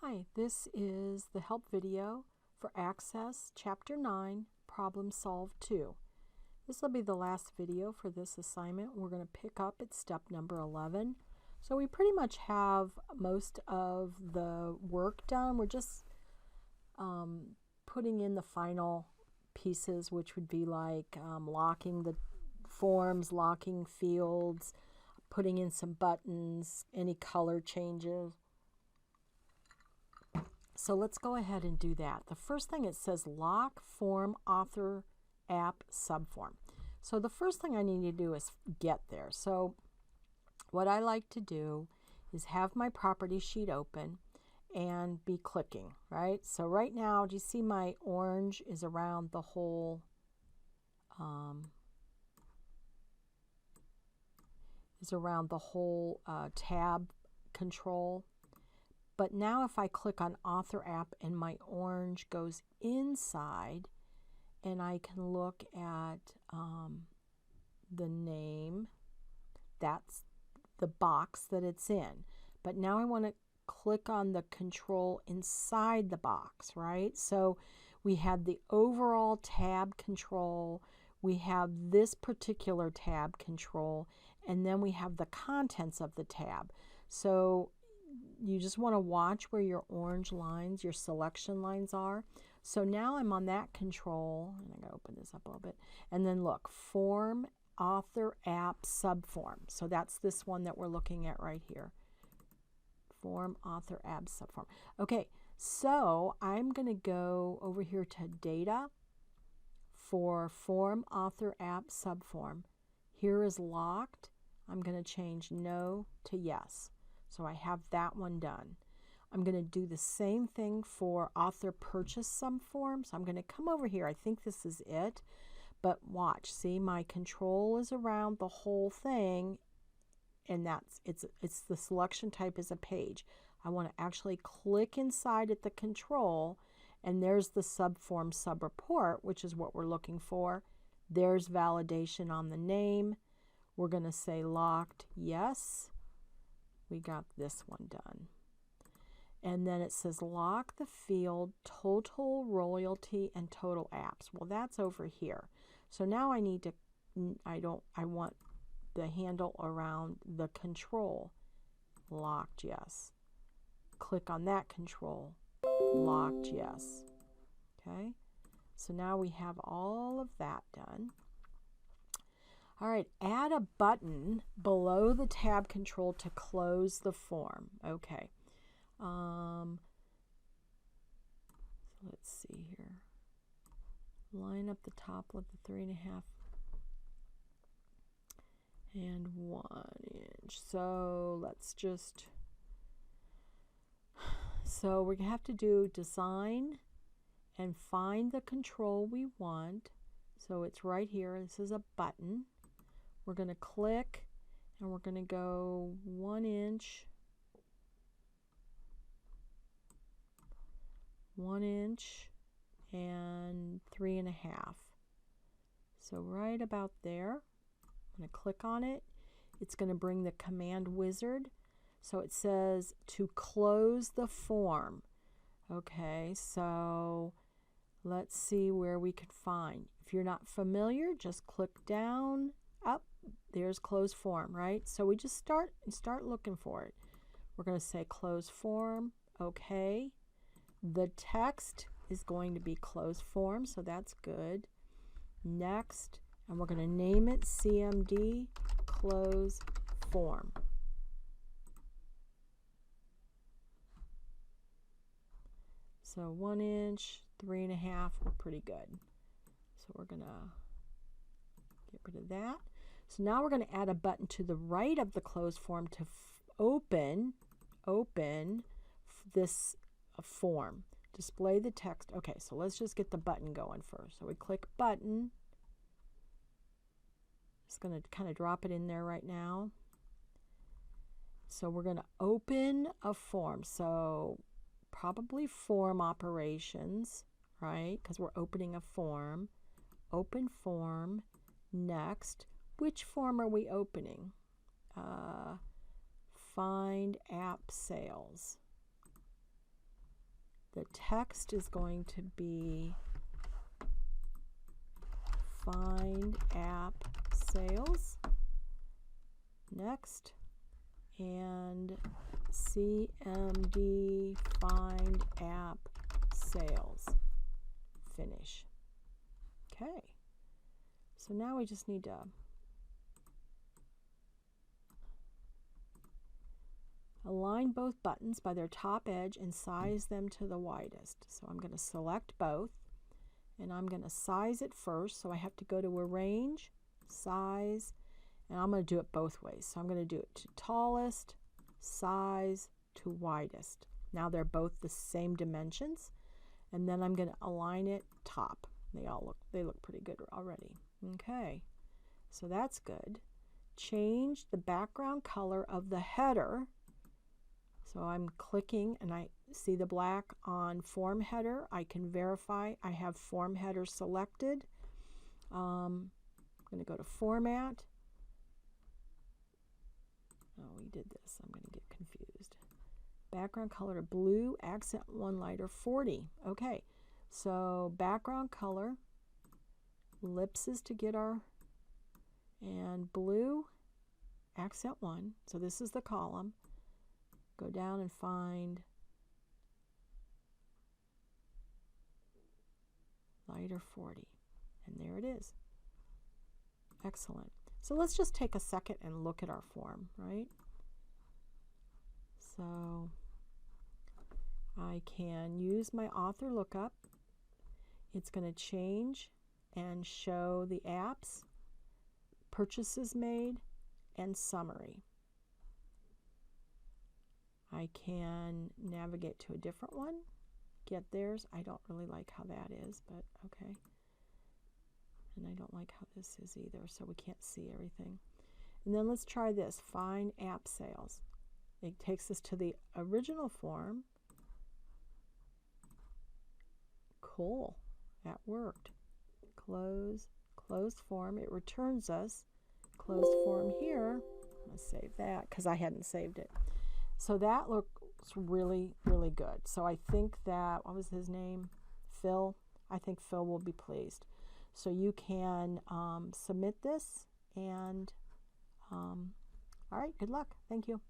Hi, this is the help video for Access Chapter 9, Problem Solve 2. This will be the last video for this assignment. We're going to pick up at step number 11. So we pretty much have most of the work done. We're just putting in the final pieces, which would be like locking the forms, locking fields, putting in some buttons, any color changes. So let's go ahead and do that. The first thing, it says lock form author app subform. So the first thing I need to do is get there. So what I like to do is have my property sheet open and be clicking, right? So right now, do you see my orange is around the whole tab control? But now if I click on Author App and my orange goes inside, and I can look at the name, that's the box that it's in. But now I want to click on the control inside the box, right? So we have the overall tab control, we have this particular tab control, and then we have the contents of the tab. So you just want to watch where your orange lines, your selection lines are. So now I'm on that control, and I'm going to open this up a little bit, and then look, Form, Author, App, Subform. So that's this one that we're looking at right here. Form, Author, App, Subform. Okay, so I'm going to go over here to Data for Form, Author, App, Subform. Here is locked. I'm going to change No to Yes. So I have that one done. I'm going to do the same thing for author purchase subform. So I'm going to come over here. I think this is it. But watch, see, my control is around the whole thing, and it's the selection type is a page. I want to actually click inside at the control, and there's the subform subreport, which is what we're looking for. There's validation on the name. We're going to say locked, yes. We got this one done. And then it says lock the field total royalty and total apps. Well, that's over here. So now I need to, I want the handle around the control. Locked, yes. Click on that control. Locked, yes. Okay. So now we have all of that done. All right, add a button below the tab control to close the form. Okay. So let's see here. Line up the top with the 3.5 and 1 inch. So let's just, so we're going to have to do design and find the control we want. So it's right here. This is a button. We're going to click, and we're going to go 1 inch, 1 inch, and 3.5. So right about there, I'm going to click on it. It's going to bring the command wizard. So it says to close the form. Okay, so let's see where we can find. If you're not familiar, just click down, up. There's close form, right? So we just start looking for it. We're going to say close form, okay. The text is going to be close form, so that's good. Next, and we're going to name it CMD close form. So 1 inch, 3.5, we're pretty good. So we're going to get rid of that. So now we're going to add a button to the right of the closed form to open this form. Display the text. Okay, so let's just get the button going first. So we click button. Just going to kind of drop it in there right now. So we're going to open a form. So probably form operations, right? Because we're opening a form. Open form. Next. Which form are we opening? Find app sales. The text is going to be find app sales. Next. And CMD find app sales. Finish. Okay. So now we just need to align both buttons by their top edge and size them to the widest. So I'm going to select both and I'm going to size it first. So I have to go to Arrange, Size, and I'm going to do it both ways. So I'm going to do it to tallest, size to widest. Now they're both the same dimensions. And then I'm going to align it top. They look pretty good already. Okay. So that's good. Change the background color of the header. So I'm clicking and I see the black on form header. I can verify I have form header selected. I'm going to go to Format. Oh, we did this. I'm going to get confused. Background color blue, accent one lighter 40. Okay, so background color, ellipses to get our, and blue, accent 1. So this is the column. Go down and find lighter 40. And there it is. Excellent. So let's just take a second and look at our form, right? So I can use my author lookup. It's going to change and show the apps, purchases made, and summary. I can navigate to a different one, get theirs. I don't really like how that is, but okay. And I don't like how this is either, so we can't see everything. And then let's try this, find app sales. It takes us to the original form. Cool, that worked. Close, closed form. It returns us closed form here. I'm going to save that because I hadn't saved it. So that looks really, really good. So I think that, what was his name? Phil. I think Phil will be pleased. So you can submit this and all right, good luck. Thank you.